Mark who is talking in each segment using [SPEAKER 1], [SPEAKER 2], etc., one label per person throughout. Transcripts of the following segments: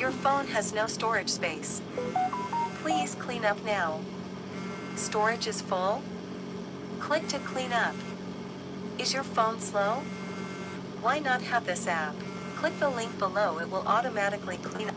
[SPEAKER 1] Your phone has no storage space. Please clean up now. Storage is full? Click to clean up. Is your phone slow? Why not have this app? Click the link below, it will automatically clean up.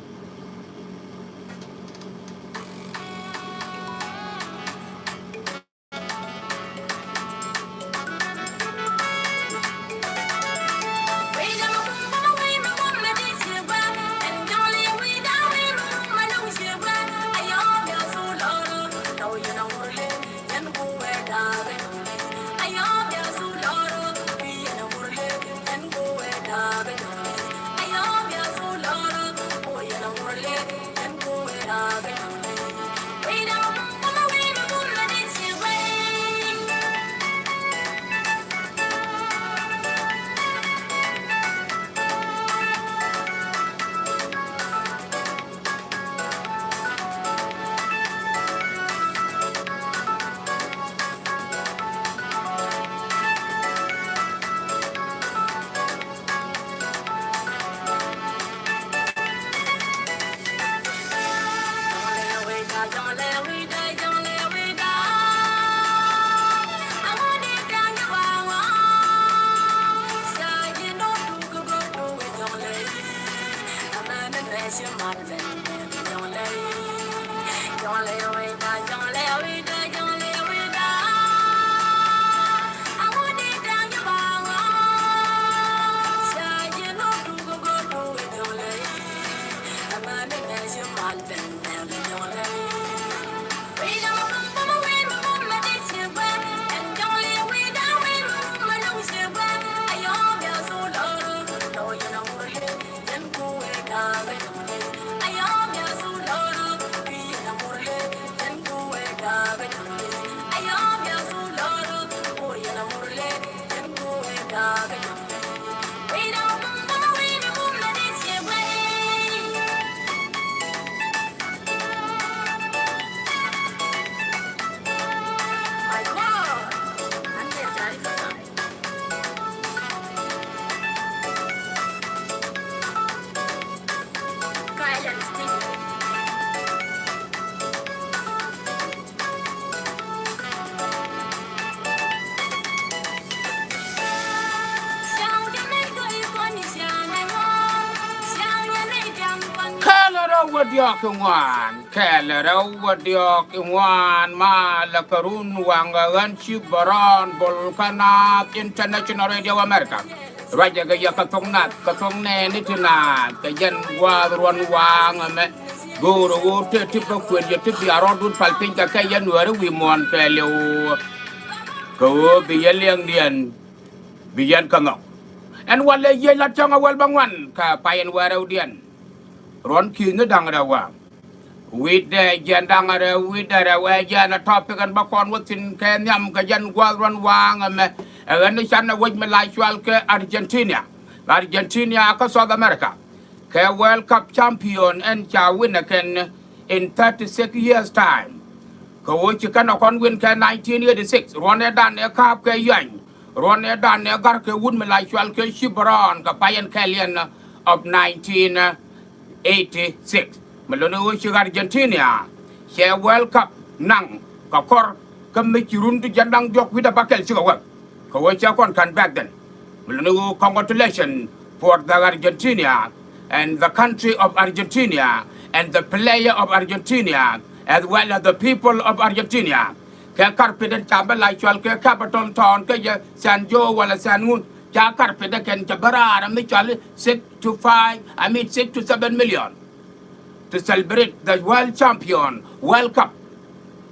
[SPEAKER 2] Wan ma la karun wangan baron bolkana international radio America raja ga ya katong ne ni tina ka jan wa ron wang me guru wo te tipo kwen ya te bi arodun palpin ka kayan wari wi mon ka lew ko bi yeliang dian bi yan kanok en wala ye la changa wal bangwan ka payen warau dian ron ki ngedang rawa with the Jandangare, with the Wajana topic and Bakon, what's in Kenyam, Gajan, Guadran Wang, and the Shana Wajman like Argentina, Argentina, South America. World Cup champion and winner can in 36 years' time. Which can win 1986, Ronedan, a cup, Yang, Ronedan, a Garke, Woodman like Shibron, Kapayan Kalian of 1986. Melono Argentina, share World Cup, Nang, Kakor, Kamikirun to Jandang Jok with a Bakel Sugar. Kawachakon can back then. Melono, congratulations for the Argentina and the country of Argentina and the player of Argentina as well as the people of Argentina. Carpet Chamba like Chalke Capital Town, Kaya, San Joe, Walla Sanun, Carpet and Jabara, and Mitchell, 6 to 7 million. To celebrate the world champion, World Cup.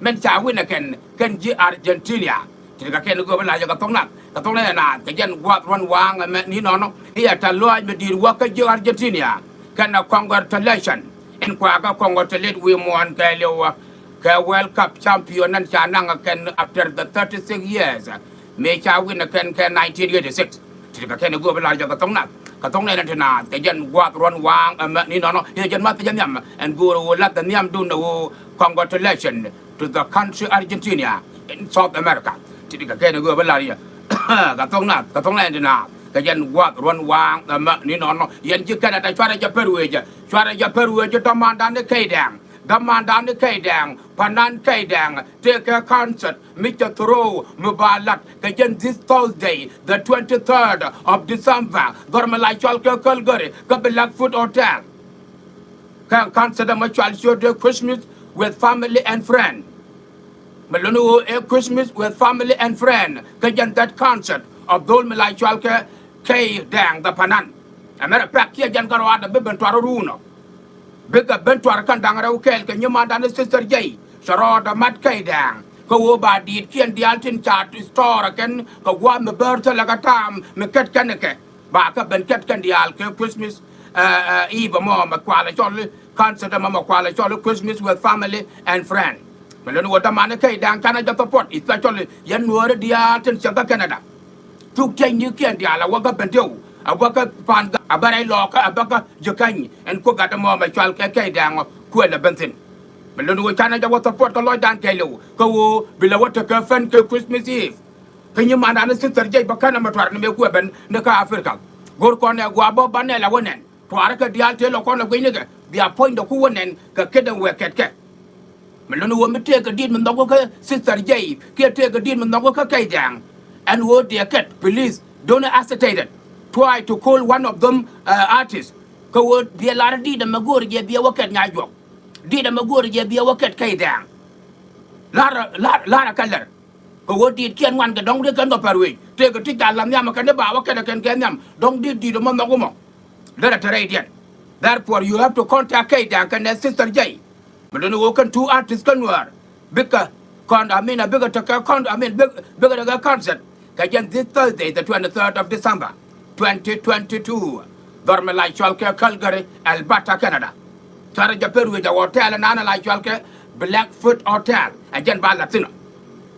[SPEAKER 2] Men cha win again, can G Argentina. Tika ken go bala ya katong na kajan wat wan wang ni no here ta lo me dir wa ka G Argentina. Kana congratulations. In kwa ka congratulate we mon ka lewa ka World Cup champion nan cha nang again after the 36 years. Me cha win again 1986. Tika ken go bala ya katong na na kajan wat ron wang ni no here jan mat jan yam and go let the yam do no congratulations to the country Argentina in South America. Tika ken go bala ya katong na kajan wat ron wang ni no yan ji kana ta chwa ja peru ja chwara ja peru je tamanda ne kaidang damanda ne kaidang panan kaidang take a concert Mr. Throw Mubalat kajen this Thursday the 23rd of December gormala chalka kalgore ka Blackfoot Hotel can consider much show the Christmas with family and friend Malonu a Christmas with family and friend kajen that concert of Dol Malai chalka kay dang the panan amera pak ya jan garwa da beben twaro runo bega bentwar kan dangara ukel ke nyuma dan sister jay sharo da mat kay dang ko wo ba di kien di altin chat store ken ko wa me berta la gatam me ket kan ke ba ka ben ket kan di al ke Christmas eve mo ma kwala chol consider ma kwala chol Christmas with family and friend melen wo da man kay dang kana ja support isa chol yan nuore di altin chaka Canada tuk chay ni kien di ala wa ga ben dew abaka pan abarai loka abaka jokany en ko gata mo ma chwal ke dang ko la bensin melen wo chana ja wo support ko loy dan kay lo ko wo bila wata ka fan ke Christmas Eve kanyi mana na sister jay bakana matwar ne ko ben ne ka Africa gor ko ne gwa bo banela wonen twar ka dial te lo ko na gwini ga dia point ko wonen ka kedan we ke melen wo mi te ka dit mun dogo ka sister jay ke te ka dit mun dogo ka kay dang and wo dia ket please don't hesitate it try to call one of them artists ko wo dia lar di da magor je bia waket nya jok di da magor je bia waket kay dang lara kalar ko wo di kien wan ga dong de kan do parwe te ko tikta lam nyam kan de ba waket kan ken nyam dong di do man ngo mo lara tare dia therefore you have to contact kay dang kan sister jay melen wo kan two artists kan war bika kon I mean a bigger to con I mean bigger concert kajan this Thursday the 23rd of December 2022 dorme la chalke Calgary Alberta Canada tara ja peru ja hotel nana la chalke Blackfoot Hotel ajan ba latino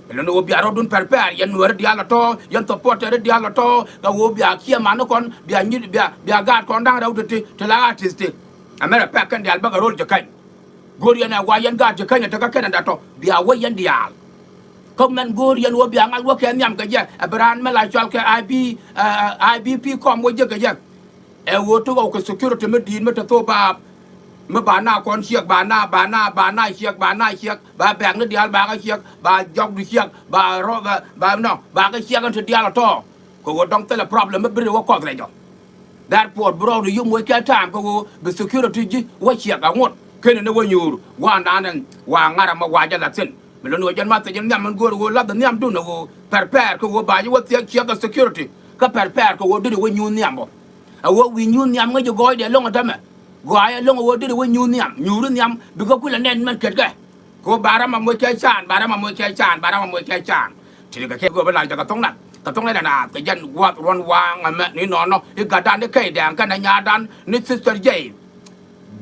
[SPEAKER 2] melen wo biaro dun prepare yan wer diala to yan supporter diala to ga wo bia kia mano kon bia nyi bia gad kon dang raw te la artist amera pakan dial ba rol ja kan gorian wa yan gad ja kan ta ka Canada to bia wo yan dial comment gorian wo bia ngal wo ke nyam ga ja abran ma la chalke IBP kom wo je ga ja e wo to ko security me din me to ba me ba na kon chiek ba na chiek ba bang ne dial ba ga chiek ba jog du chiek ba ro ba no ba ga chiek an to dial to ko wo dong tele problem me bre wo ko re jo therefore bro do you mo ka time ko the security ji wo chiek ga ngot kene ne wo nyur wa nanen wa ngara ma wa ja la tin me lo no jan ma te jan nyam man go wo la da nyam du no wo prepare ko wo ba ji wo chiek ga security ka prepare ko wo du wo nyu nyam bo a wo wi nyu nyam ga jo go de long ta me goya long wo de wo nyu nyam bi ko kula nen man ket ga ko bara ma mo ke chan ti ga ke go ba la ja ka tong na na ke jan wa ron wang ma ni no i ga dan de kai dan kan nya dan ni sister jay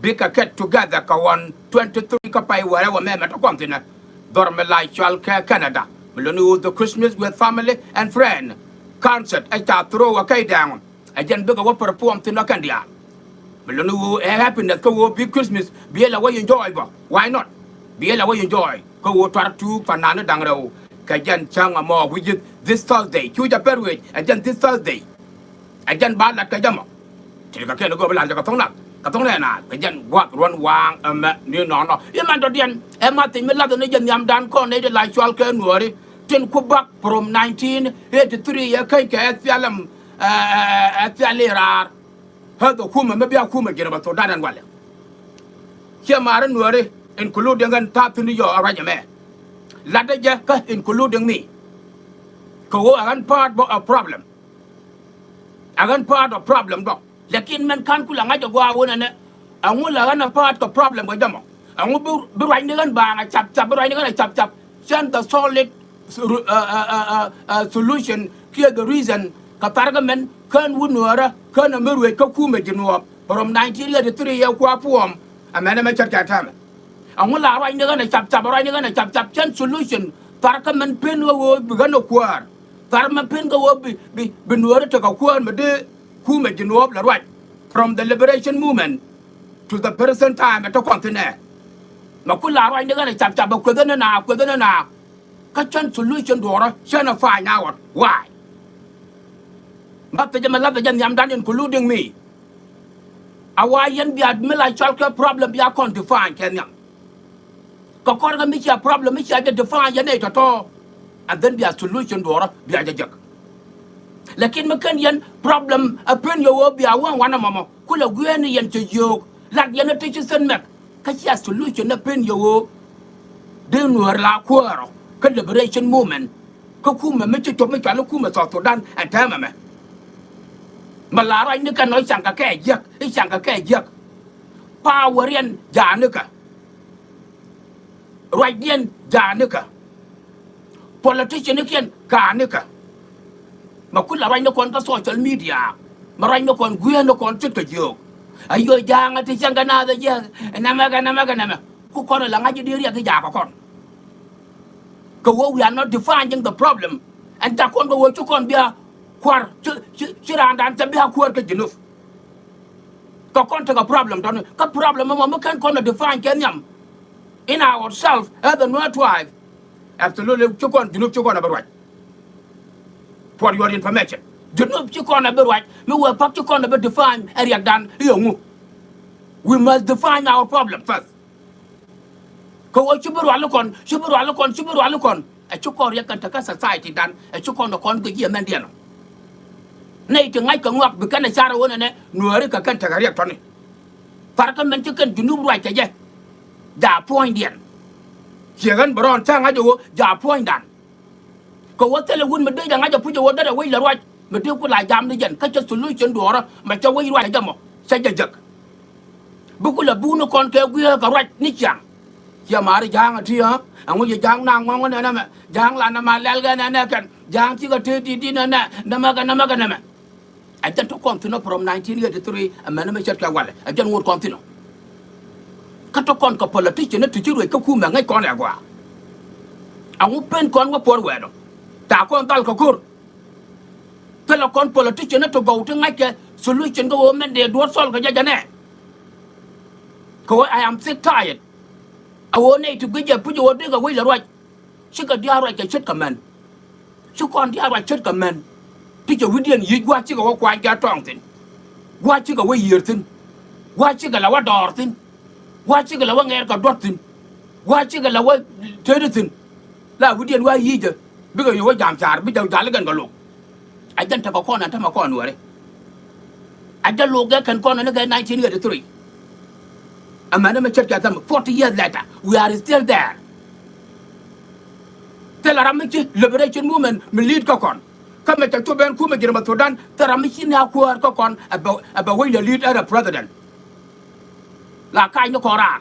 [SPEAKER 2] bi ka get together ka 123 ka pai wa me ma to kon tin dorme la chal ka Canada melonu the Christmas with family and friend concert I ta throw a kai dan ajan bi ga wa perform tin kan dia melonu happiness ko wo big Christmas be la way enjoy ba why not be la way enjoy ko wo tar tu fanana dang raw ka jan changa mo with this Thursday chu ja perwe ajan this Thursday ajan ba la ka jama ti ka ke go ba la ka tong na ka jan wat ron wang ni no e man do dien e ma ti me la do ne jan yam dan ko ne de la chwal ke nuori tin ku bak from 1983 ya kai ka fialam fialirar hado kuma me bia kuma gina ba to dadan wale ke mare nuore including an tapini yo aranya me lada ja ka including me ko agan part of problem do lakin man kan kula ngajo gwa wona ne angula gan part of problem go jamo angu bu right ni gan ba nga chap right ni gan chap send the solid solution here the reason katarga men kan wunora kan amerwe ka kuma jinwa from 1983 ya kwa puom amana ma chat tama angula right ni gan chap right ni gan chap send solution tarka men pen wo bigano kwar tar ma pen go bi nuora to ka kwar ma de kuma jinwa la right from the liberation movement to the present time at the continent makula right ni gan chap ko na ka chan solution dora chana find out why but the jam yam dan including me awa yen biad mila chalka problem bia kon define kenya ko korga mi cha problem mi cha define yen to and then be a solution dora be a jajak lakin makan yen problem a pen yo be a wan mama kula gwen yen to yo lat yen to sen mek ka cha solution na pen yo de nuer la kwaro ka liberation movement ko kuma me to me ka kuma so Sudan and time me malara ni ka no changa ka jak I changa ka jak power yen januka right yen januka politician ken kanika makula right no kon ka social media marai no kon guen no kon tiktok yo ayo janga ti changa na da je nama ku kon la ngaji diri ga ja ko kon ko we are not defining the problem and ta kon go chu kon bia kwar chirandan ta bia kwar ka jinuf ko kon ta problem don ka problem mo kan kon define kenyam in ourselves as the North tribe. Absolutely, chukon, junub chukon about right. For your information, junub chukon about right. Me will pack chukon about define area dan yongu. We must define our problem first. Ko chuburu alukon. A chukon yakan taka society dan. A chukon the con good year mendiano. Nay to ngai kangwak because a chara one and nuari kakan tagaria tony. Parkaman chicken junub right again. Da point yen. Chiang Baron Chang Ajo, Ja point dan. Go what tell a woman day and I put your water away the right, but you could like jam the gen, catch a solution to order, but your way right demo, said the jug. Bukula Buno Conque, we are correct Nichang. Yamari Jang a tia, and when you jang nang one and Jang Lanama Lalgan and Nakan, Jang Tiga dinner, Namaga. I then took continue from 1983 and Manamacha Kawale. I don't want continue. Katokon ka politician to jiru ka kuma ngai kon agwa angu pen kon wa por wedo ta kon dal ko kur tele kon politician to go to ngai ke solution go men de do sol ka jajane ko I am sick tired I want to get put your dig away the right shika dia right ka chit kaman su kon dia right chit kaman ti je widian yi gwa chi ko kwa ga tong tin gwa chi ko we yir tin gwa chi ga la wa dor tin watching a long air got dotting, watching a lower turretin. La, we didn't wear either, because you were jam char, without Dalagan look. I didn't have a corner, Tamakon, worry. I don't look at can corner again 1983. A man check at them 40 years later, we are still there. Tell Aramichi, liberation movement, me lead Kokon. Come at the Tuban Kumajima Sudan, Taramichi now quote Kokon about when you lead other president. La kai no kora,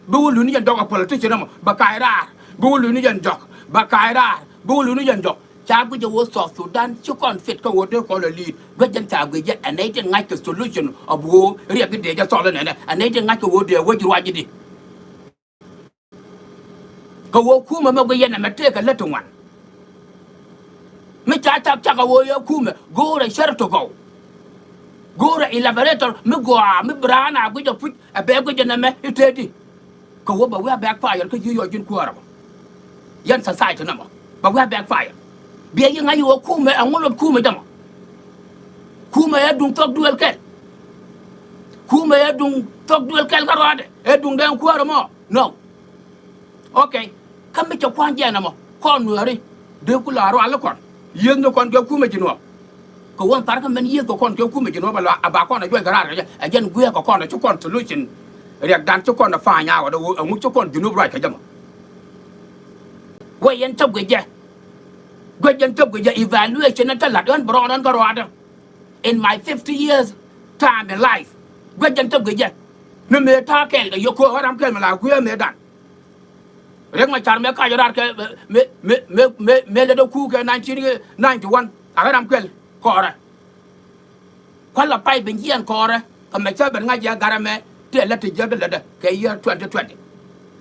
[SPEAKER 2] bu lu ni jan dog a politician mo bakaira bu lu ni jan dog bakaira bu lu ni jan dog cha bu jo so Sudan chu kon fit ko wo ko le lead we jan ta we jet and they ngai the solution of wo ri ga de ja so le ne and they ngai ko wo de wo ji wa ji di ko wo ku ma go yen na mate ka leto wan me cha ta ka wo yo ku me go re sher to go go re elaborator me go me brana go jo put a be go jana me itedi ko wo ba we backfire ko yo jin ko ara yan society na mo ba we backfire bi yi ngai wo ku me angulo ku me dama ku me ya dung tok duel kel ku me ya dung tok duel kel garode e dung den ku ara mo no okay kam me cho kwan jana mo kon nuari de ku la ro ala kon yen no kon ku me jino ko won tar ka men yen ko kon ku me jino ba la aba kon na joy garade a jen gue ko kon na chu kon solution riak dan chu kon na fa nya wa do ngu chu kon jino right ka jama we yen tab ge Gwajan took with your evaluation at a lot on broad on Garada. In my 50 years time in life, Gwajan took with you. No me talk, you call her, I'm coming like we're made done. Ring my charm, me little cook in 1991. I heard I'm quell, Cora. Quell a pipe in Gian Cora, and my servant Naja Garame, till let the juggle letter, year 2020.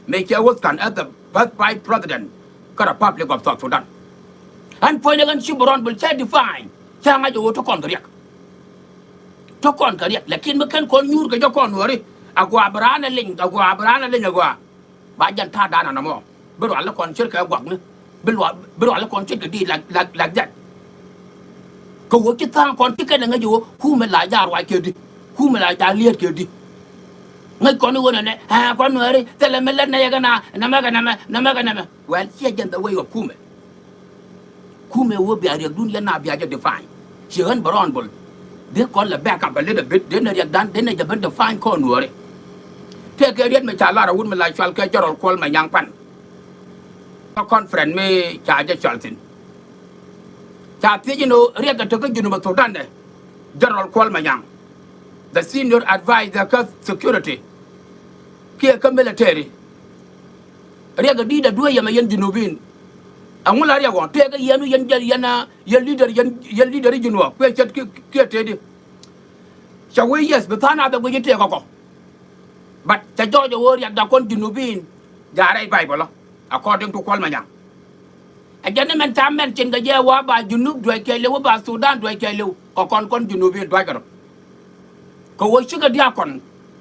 [SPEAKER 2] Make your work as the first vice president, got a public of South Sudan. And point against Shiburon will say define. Changa you to contract. To contract, like in McCann call you to your conwary. Agua brana link, agua. Bajan Tadana no more. But I'll look on Chirka Wagner. But I'll look on Chirka like that. ko wo ki tan kon ti ken nga jo ku me la jar wa ke di ku me la jar liet ke di ngai kon wona ne ha kon wari tele me na yaga na maga na well here again the way of kume wo bi ari dunya na bi aja define she han baron bol they call the back up a little bit then they done then they been define kon wori te ke riet me cha la wun me la chal ke jorol kol ma yang pan ko conference me cha ja chaltin cha ti you know riet to ko junu ba to dande jorol kol ma yang the senior advisor ka security ke ka military riet di da duya ma yen junubin angula riet go te ke yenu yen yana yen leader junu ko chet ke te di chawe yes betana da go yete ko but the George warrior da kon junubin jaray bible according to kwal manyang a gentleman tamen cin ga je wa ba junub do ke le ba sudan do ke le ko kon junubin do garo ko wo sugar dia kon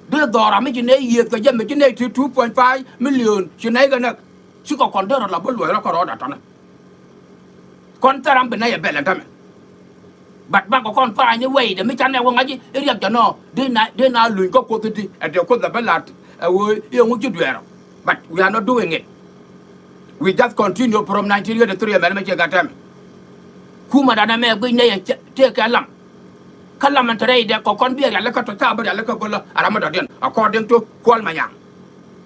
[SPEAKER 2] de dora mi ne ye ko je mi ne 2.5 million cin ay ga nak su ko kon de la bol lo ko ro da tan kon taram be na ye belen tam but ba ko kon fa ni way de mi chan ne wo ngaji riak ja no de na lu ko ko ti e de ko da belat wo ye ngu ju duero but we are not doing it we just continue from 1983 me che gatam kuma da na me gbe ne ye te kalam antare de ko kon bi ya la ka to ta ba ya la ka ko la arama da den according to kwal manyang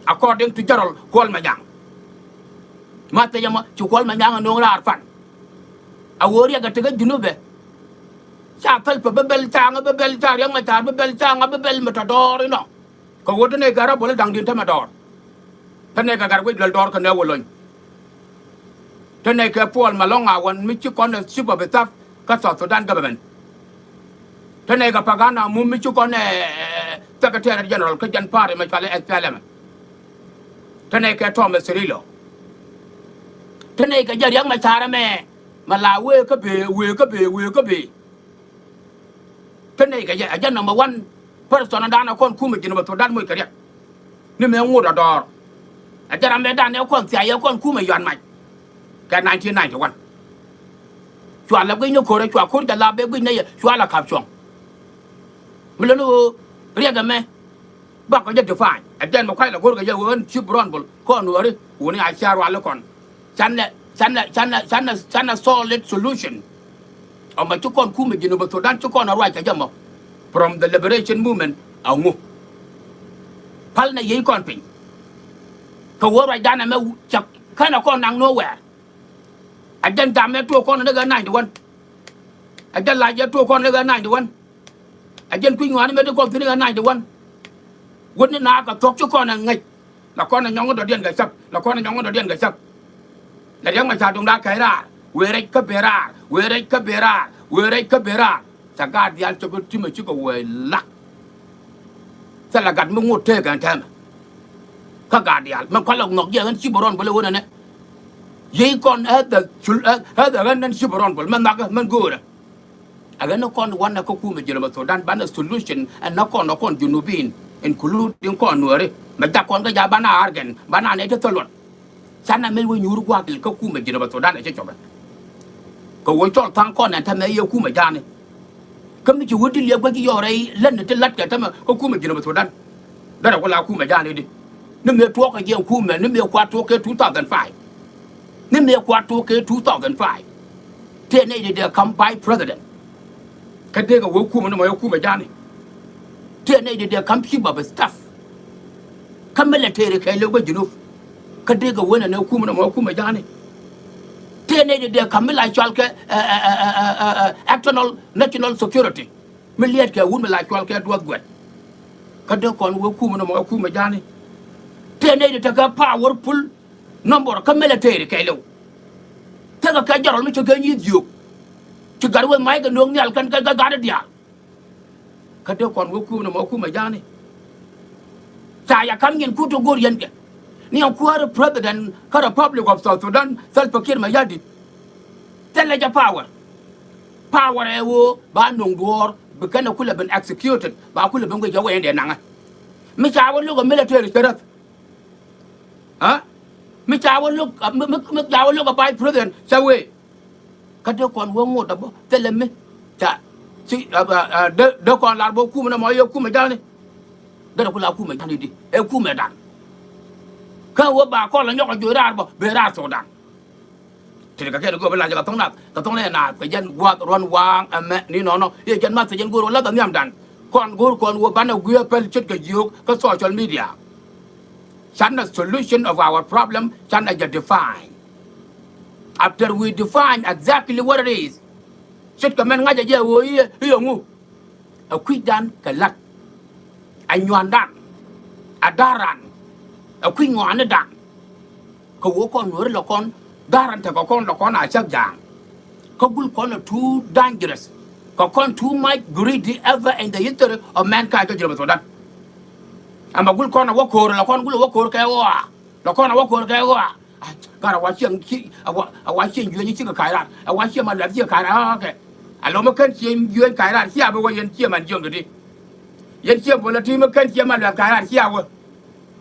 [SPEAKER 2] according to jarol kwal manyang mata yama ci kwal manyang no ra arfan a wori ga te ga junube cha pel pe bel tanga bel tar yang ma tar bel tanga bel matador no ko wodo ne gara bol dang din tamador tane ga gar wi dal dor ka ne wolon tane ka pol malonga won mi ci kon super betaf ka Sudan government tane ga pagana mu mi ci kon secretary general ka jan pare ma fale SPLM tane ka Thomas Rilo tane ga jar yang ma tara me malawe ka be tene ga ya number 1 person dana kon kuma jinu ba to dan moy kariya ni me ngoda dor a jara me dan ne kon tia ya kon kuma yan mai ka 1991 chwa la gwe no ko re chwa ko da la be gwe ne chwa la kap chong mlo no riya ga me ba ko je define a jan mo kai la ko ga ya won chi bron bol ko no re woni a char wa la kon channa solid solution ama chukon kuma jinu ba Sudan chukon arwa ka jamo from the liberation movement angu pal na yi kon pin ko wora dana me chak kana kon nang nowhere ajan ta me to kon daga 91 ajan la je to kon daga 91 ajan ku ngwan me to kon daga 91 wonni na ka tok chukon ngai la kon na nyong do den ga sap la kon na nyong do den ga sap la yang ma cha dong da kai ra were ka bera sagad yal to ti me chi ko we lak sala gad mo ngote kan tam ka gad yal man ko lok nok ye han chi boron bole wona ne ye kon hada ran chi boron bol man nak man gora aga no kon wana ko kuma jelo ba Sudan ban solution and no kon junubin including kon nuore ma ta kon ga ja bana argen bana ne to tolot sana me wo nyuru kwa ko kuma jelo ba Sudan e che choba ko wo chol tang kon ta me ye kuma jani kam ci wodi le ko ci yore len te lat ka tama ko kuma jino ba Sudan dara ko la kuma jani di ne me to ka je kuma ne me kwa to ke 2005 ne me kwa to ke 2005 te ne de come by president ka de ga wo kuma ne mo kuma jani te ne de come chief of staff kam military kai le ko jino ka de ga wona ne kuma ne mo kuma jani tene de kamila chalke actual national security miliet ke wun la chalke do gwet ka de kon wo kuma no mo kuma jani tene de ta powerful number ka military ke lew ta ka jarol mi to ga ni dio ci garwe mai ga no ngal kan ka ga dia ka de kon wo kuma no mo kuma jani sa ya kam ngin ku to gor yende ni on kuara president ka Republic of South Sudan Salva Kiir Mayadi tele ja power e wo ba nong duor be kana kula ben executed ba kula ben go jawe ende nanga mi chawo lu go military serat ha mi chawo lu go by president sawe ka de kon wo ngoda bo tele me si de kon la bo kuma na mo yo kuma jani de ko la kuma jani di e kuma dan ka wo ba ko la nyoko jora bo be ra so dan ti ka ke go bela ja ka tong le na ka jan gwa ron wang ame ni no ye jan ma se jan go la ta nyam dan kon wo ban gu pel chit ka yu ka social media China solution of our problem China just define after we define exactly what it is chit ka men nga ja je wo ye ngu a kwi dan ka lat a nywan dan a daran a kwi ngwan dan ko wo kon wor la kon daran ta ko kon la kon a chak jang ko gul kon too dangerous ko kon too much greedy ever in the history of mankind ko jiro so dan ama gul kon wa ko la kon gul wa ko ka wa la kon wa ko ka wa gara wa chen ki a wa chen yuen chi ka kai ra a wa chen ma la chi ka kai ra okay a lo ma kan chen yuen kai ra sia ba wa yen chen man jong de yen chen bo la ti ma kan chen ma la kai ra sia wa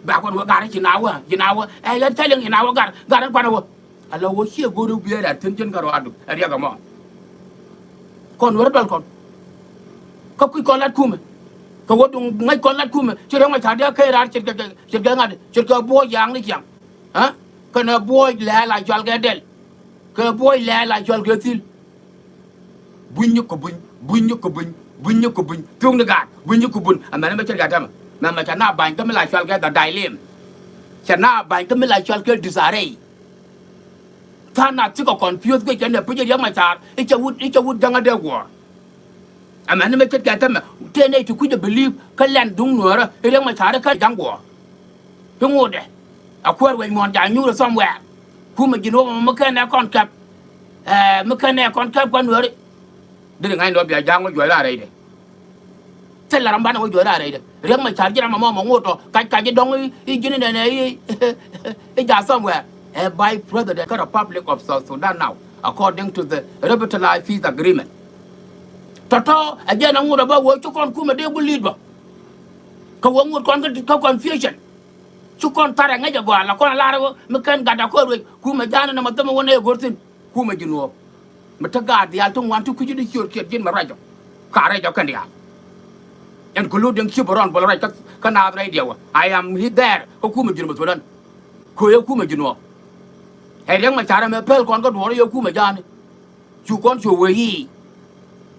[SPEAKER 2] ba kon wa gara chi na wa e yan ta leng ina wa gara kwa na wa a lo wo sia go ru bi da tin chen ka ro adu a ria ga mo kon wa dal kon ko ku kon lat kuma ko wo dung ngai kon lat kuma chi rong ma cha dia kai ra chi ga ngad chi ga bo yang ni kyang ha kana boy la la jol ga del ka boy la jol ga til buñu ko buñ tung na ga buñu ko bun amana ma ga tam ma cha na ban ka ma la jol ga da dai lim cha na ban ka ma la jol ga disare ta na ti ko confuse ga jana pu ya ma cha i cha wut danga de go amana ma ga tam te ne tu ku de believe ka lan dung nuora ri ma cha ka dang go tung de akwai wai mon da nyura somewhere kuma gino ma kana kon kap ma kana kon kap kon wori de ngai no bia jang go la re de tel la ramba no go la re de rem ma charge ma mo ngoto ka ji dong I gini ne I ja somewhere by president of Republic of South Sudan now according to the revitalized peace agreement toto again ngura ba wo chu kon kuma de bu lead ba ka wo ngur kon ka confusion chu kon tara nga ja gwa la kon la ro me kan gada ko ro ku ma jana na matama wona e gortin ku ma jino me ta gad ya tun wantu ku jidi chor ket jin ma rajo ka rajo kan ya en ko lu den chiboron bol rajo ka na radio I am there ko ku ma jino so dan ko ye ku ma jino e reng ma chara me pel kon ko do yo ku ma jani chu kon chu we yi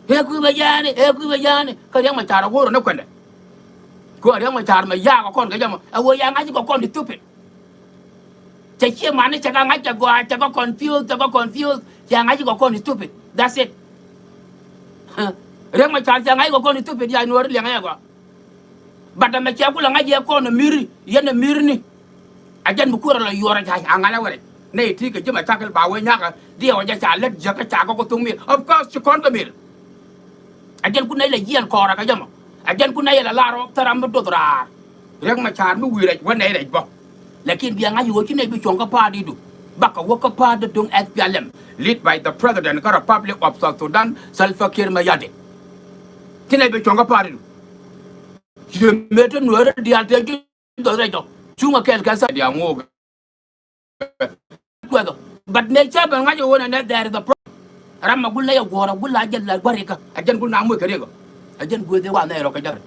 [SPEAKER 2] e ku ma jani ka reng ma chara go ro na kwende ko ari ma char ma ya ko kon ga jama awo ya ngaji ko kon stupid che che mane che ga ngaji go che ko confused ya ngaji ko kon stupid that's it re ma char ja ngaji ko kon stupid ya no ri nga go bada ma che ko la ngaji ko no miri ye na miri ni ajan bu ko la yora ja angala wore ne ti ke jama takal ba we nya ka dia wa ja cha let ja ka cha ko tung mi of course che kon ka mir ajan ku nei la yen ko ra ka jama ajan ku nay la laro taram do drar rek ma char mu wi rek wona rek bo lakin bi nga yo ci ne bi chonga pa di du baka woka pa de dong SPLM lead by the president of the Republic of South Sudan Salva Kiir Mayardit kine bi chonga pa di du je mete no re di ante ju do rek do chunga kel ka sa dia ngo but ne cha ba nga yo wona ne there the ram ma gulla ya gora gulla ajal la barika ajan gulna mu kare go ajan bu de wa na ro ka jar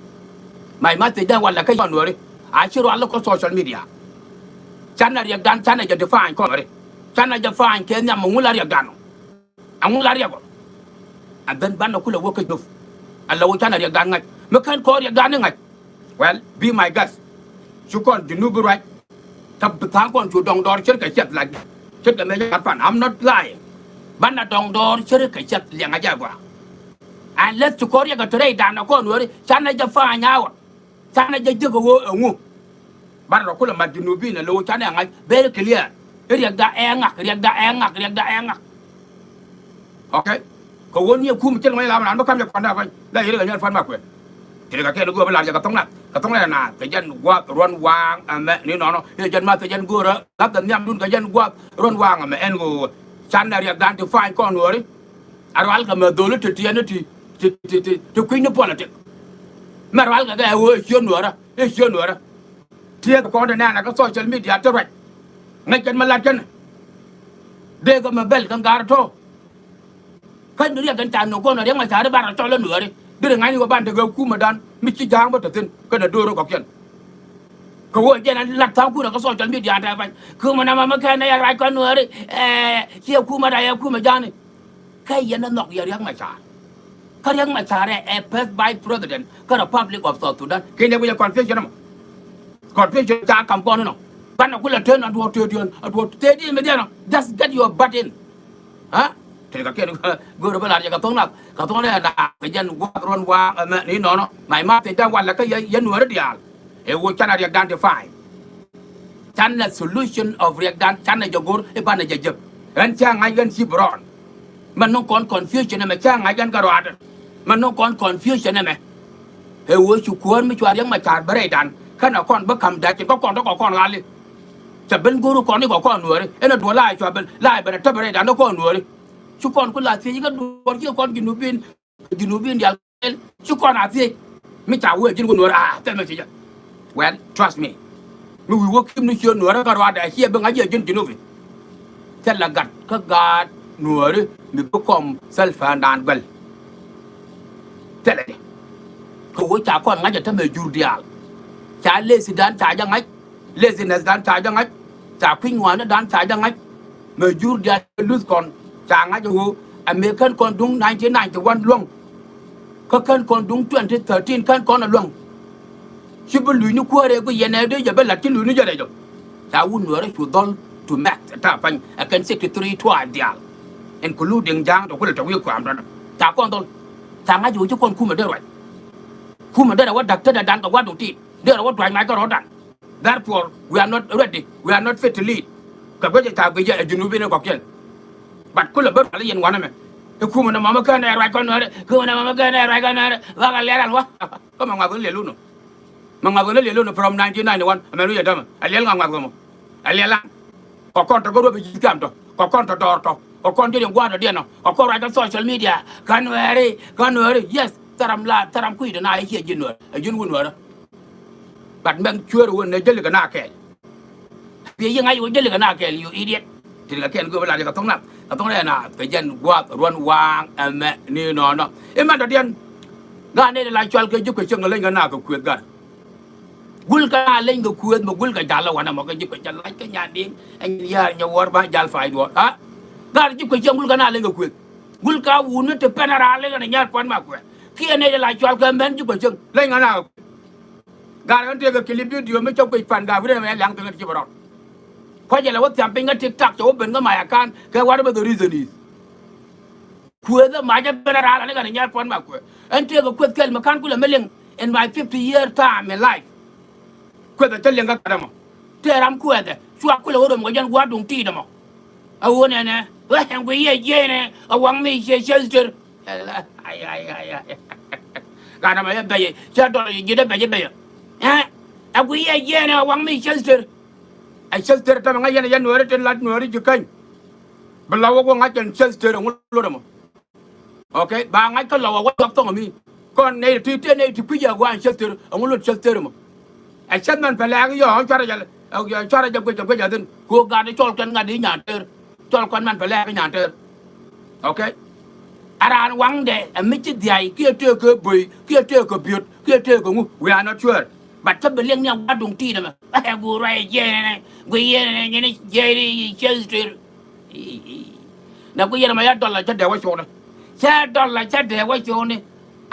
[SPEAKER 2] mai ma te da wala ka yon wori a chiro alla ko social media chana ri dan chana ja define ko wori chana ja define ke nyam ngula ri dan angula ri go adan ban ko le wo ka dof alla wo chana ri dan ngai me kan ko ri dan ngai well be my guest chu kon du nu bu right tab ta kon chu dong dor cher ka chet la chet ka me ja fan I'm not lying ban na dong dor cher ka chet liang aja gwa unless to Korea ga tore dan ko nori chana ja fa nyawo chana ja jigo wo ngu bar ro kula majunubi na lo chana ngai very clear ri da engak okay ko woni ku mi chen mai la man ba kam ja kwanda fa la yiri ga nyan fan ma kwe tiri ga ke go ba la ja ka tong na ka jan gwa ron wang ame ni no e jan ma ka jan go ra la da nyam dun ka jan gwa ron wang ame en go chana ri dan to fa ko nori arwal ga ma dolo te tiene ti kwini politic marwal ga wo sionora tie ko de na ka social media to right ngai kan malat kan de ga ma bel kan gar to kan ria kan tan no ko na yang ma chare bara cho la nuore de ngai ni ko ban de go ku ma dan mi ci jang ba tin ko da do ro ko ken ko wo je na la ta ku na ko so jal mi dia ta ba ku ma na ma ka na ya ra ko nuore ki ku ma da ya ku ma jani kai ya na nok ya yang ma chare ka yang ma chare a first by president ka republic of south sudan ke ne bu ya confusion ma confusion ta kam ko no ban na ku la ten and what te di me dia no just get your butt in ha thì cái kia vừa rồi lại cái tông này là cái dân qua ron qua mẹ ní nó mày mà thì ta quan là cái dân nuôi đó đi à em vừa chăn là việc đan thì phải chăn là solution of việc đan chăn là jogur cái ban này giờ chụp anh chàng ngay gần chip ron mà nó còn confusion này mà chàng ngay gần cái rồi mà nó còn confusion này mà em vừa chụp cuốn mới chụp những mà chả bể đan cái nào con bất cầm đại chỉ có con đó có con lại chả bên guru con đi có con nuôi đấy em nó đuổi lại cho bên lại bên nó bể đan nó con nuôi đấy chú con la phi cái đuổi kia con junubin dia chú con à phi mi chả quên trên con nuôi à tên mà chỉ well trust me mi wo kim ni chưa nuôi cái rồi đại kia bên ngay trên junubin thế là gặt cái gặt nuôi đấy mi có com self and well thế là ko chả con ngay trên mình jurdial chả lazy dan chả cho ngay laziness dan chả cho ngay chả khinh ngoan nó dan chả cho ngay mà jurdial lose con chàng á chú American con đúng 1991 luôn các con đúng 2013 con là luôn chứ bên lưới nó qua đây cái gì này đấy giờ bên là cái lưới nó giờ này rồi cháu uống nữa đấy chú don to max ta phanh I can 63 twice dia including giang đó cũng là trong yêu quản đó cháu con tôi chàng á chú chứ con khu mà đây rồi khu mà đây là what doctor đã đăng cả what đầu tiên đây là what drive máy có đó đăng therefore we are not ready we are not fit to lead cái cháu bây giờ ở Junubin nó có kiện bắt cứ là bớt lại yên quá này mày khu mà nó mà cái này rồi con nữa khu mà nó mà cái này rồi con nữa và cái lẽ là quá có mà ngoài vẫn liền luôn nữa mà ngoài vẫn liền luôn from 1991 mày nói gì đó mà anh lẽ ngoài không anh lẽ là có con tao có đôi bị gì cảm thôi có con tao đỏ thôi có con chơi điện qua rồi điên nào có con cái social media con nữa yes taram quy được này kia gì nữa dân quân nữa đó bắt mình chưa được này chơi được cái nào kẹt bây giờ ngay vừa chơi được cái nào kẹt you idiot thì cái kia cứ lại cái tông này là cái dân qua ruộng vàng mẹ ni nó em mà đầu tiên gan này là cho cái giúp cái chân lên cái nào cái quyền gan gul cái lên cái quyền mà gul cái giá là hoàn mà cái giúp cái chân lấy cái nhà đi anh nhà war ba giá phải được hả gan giúp cái chân gul cái nào lên cái quyền gul cái uốn nó từ penara lên cái nhà quan mà quyền kia này là cho cái men giúp cái chân lên cái nào gan cái cái clip video mới cho cái phần gà với này làm từ cái gì vàoเพราะอย่างเราว่าจำเป็นก็ทิกทักจะว่าเป็นก็หมายอาการแค่ว่าได้เป็น the reason is คุยจะหมายจะเป็นอะไรกันอย่างเงี้ยฟันมากคุยอันเดียวกับคุยกันมาคันกูเลยไม่เลี้ยง in my 50-year time in life คุยแต่จะเลี้ยงกันได้มั้งเท่ารำคุยแต่ช่วยคุยแล้วเราเหมือนกันว่าดวงตีได้มั้งเอาเนี่ยเฮ้ยยังไปเย่เนี่ยเอาวังไม่เชื่อเชื่อการทำอะไรแบบนี้เชื่อตัวยืดได้แบบนี้ฮะเอาไปเย่เนี่ยวังไม่เชื่อไอ้เชลเตอร์ทำไงยันหน่วยเต็นลัดหน่วยจุกันบลาวก็งั้นจนเชลเตอร์งุลเลยมั้งโอเคบางงั้นก็เราว่าต้องมีก่อนในที่เต้นในที่พี่อยากว่าเชลเตอร์งุลเชลเตอร์มั้งไอ้เชลมันเป็นแรงย่อชาร์จเอาชาร์จจะไปยันกูการที่จอลกันงานดีหยาดเตอร์จอลกันมันเป็นแรงหยาดเตอร์โอเคอะไรวังเดะไม่ใช่ใหญ่เกี่ยวเจอกับบุยเกี่ยวเจอกับบิดเกี่ยวเจอกับงู we are not sureบัดถ้าเป็นเรื่องเนี่ยวัดดวงตีนะมั้งไอ้กูไรเย่เนี่ยกูเย่เนี่ยเนี่ยเย่เนี่ยเชลสเตอร์นะกูเย่เนี่ยมายัด$จะเดี๋ยวว่าโชว์นะแค่$จะเดี๋ยวว่าโชว์เนี่ย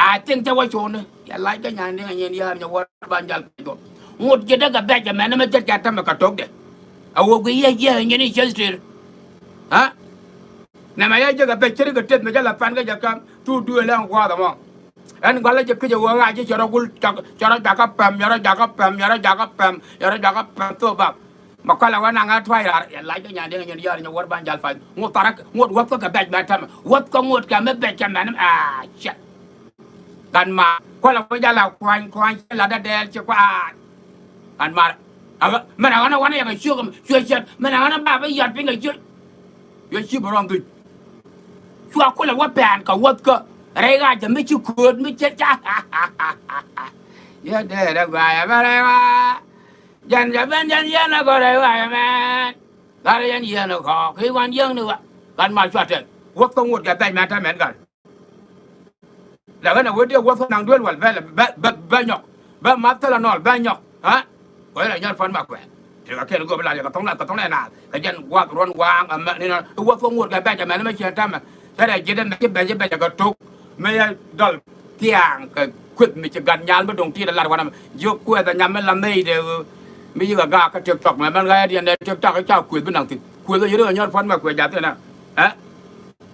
[SPEAKER 2] อาจจะว่าโชว์เนี่ยอย่าไล่กันอย่างนี้อย่างนี้อย่าวัดบ้านยัลไปก่อนงดจะได้กับแบกจะแม่นั่นไม่จัดการทำมากระทบเด็กเอากูเย่เนี่ยเนี่ยเชลสเตอร์ฮะเนี่ยมายัดจะกับแบกเชื่อกับเจ็ดมันจะหลับฟันก็จะกันดูแล้วกว่าแต่ว่าอันก็เลยจะคิดว่าไงที่จะเรากุลจะเราจักรแปมตัวแบบมาก็แล้วว่านางอัดไฟอะไรก็อย่างเดียวอย่างวัดบ้านยัลไฟงดตารักงดวัดก็กับแบกแบบทำวัดก็งดกับไม่แบกกันแบบนั้นเช็ดกันมาก็เราก็จะเราควายเราได้เดลจะกว่ากันมามันอะไรวันนี้ยังไงช่วยเช็ดมันอะไรบ้าไปหยาดเป็นไงช่วยบรองตุช่วยคนเราว่าแปลนกับวัดก็อะไรกันจะไม่ชุกคนไม่เจ๊จ้าเยอะเด้อเด็กวัยอะไรวะยันจะเป็นยันแล้วก็ได้วัยแม่ตอนยันขอคือวันยังนึกว่ากันมาช่วยเถอะกู what the wood get that matter man gun. La gana would you what nang duel well banyok. Ba matter and all banyok. Huh? Well, I just found my way. I can't go like a tongue now. Again, what run wang and you know, what from wood get back a man make your time. That I didn't make it better got took. May I dull tiang quit me to gun yan, but don't tear a lot of them. You quit the Yamela made me you a gawk at TikTok, my man, and then TikTok a cow quit nothing. Quit you and your fun work with that. Eh?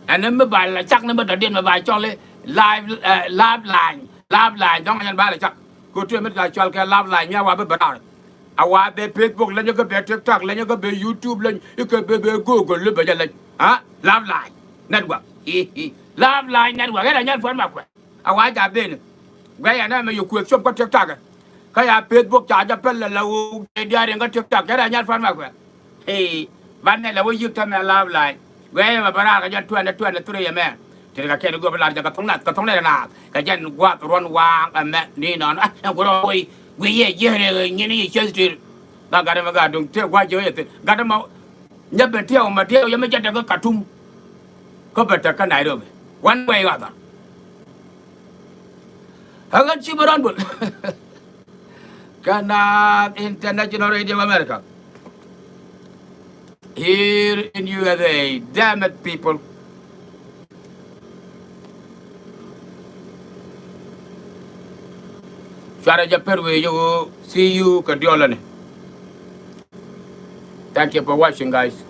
[SPEAKER 2] And then by like chuck number the dinner by Charlie live line, don't and by chuck. Go to a minute like Charlie love line, yeah, but I want the Facebook, let you go be TikTok, let you go be YouTube, let you could be Google, look at it. Huh? Love line network. Love line network, and I want my way. I want that then. Where I know you quit some TikTok. Kaya Facebook charge a pella low, they didn't go TikTok, and I not find my way. Hey, Vanilla, will you tell me a love line? Where am I? Just 23 a man. Till I can't go like the Katonga now. Again, what run wang and met Nina and go away. We ye just did. Now got him a guy, don't tell what you ate. Got him out. Never tell Mateo, you may get a good cartoon. Copper can I do it. One way or other. I got you on. Cannot International Radio America. Here in USA, damn it, people. Shara Japerwe, you see you, Kadiolane. Thank you for watching, guys.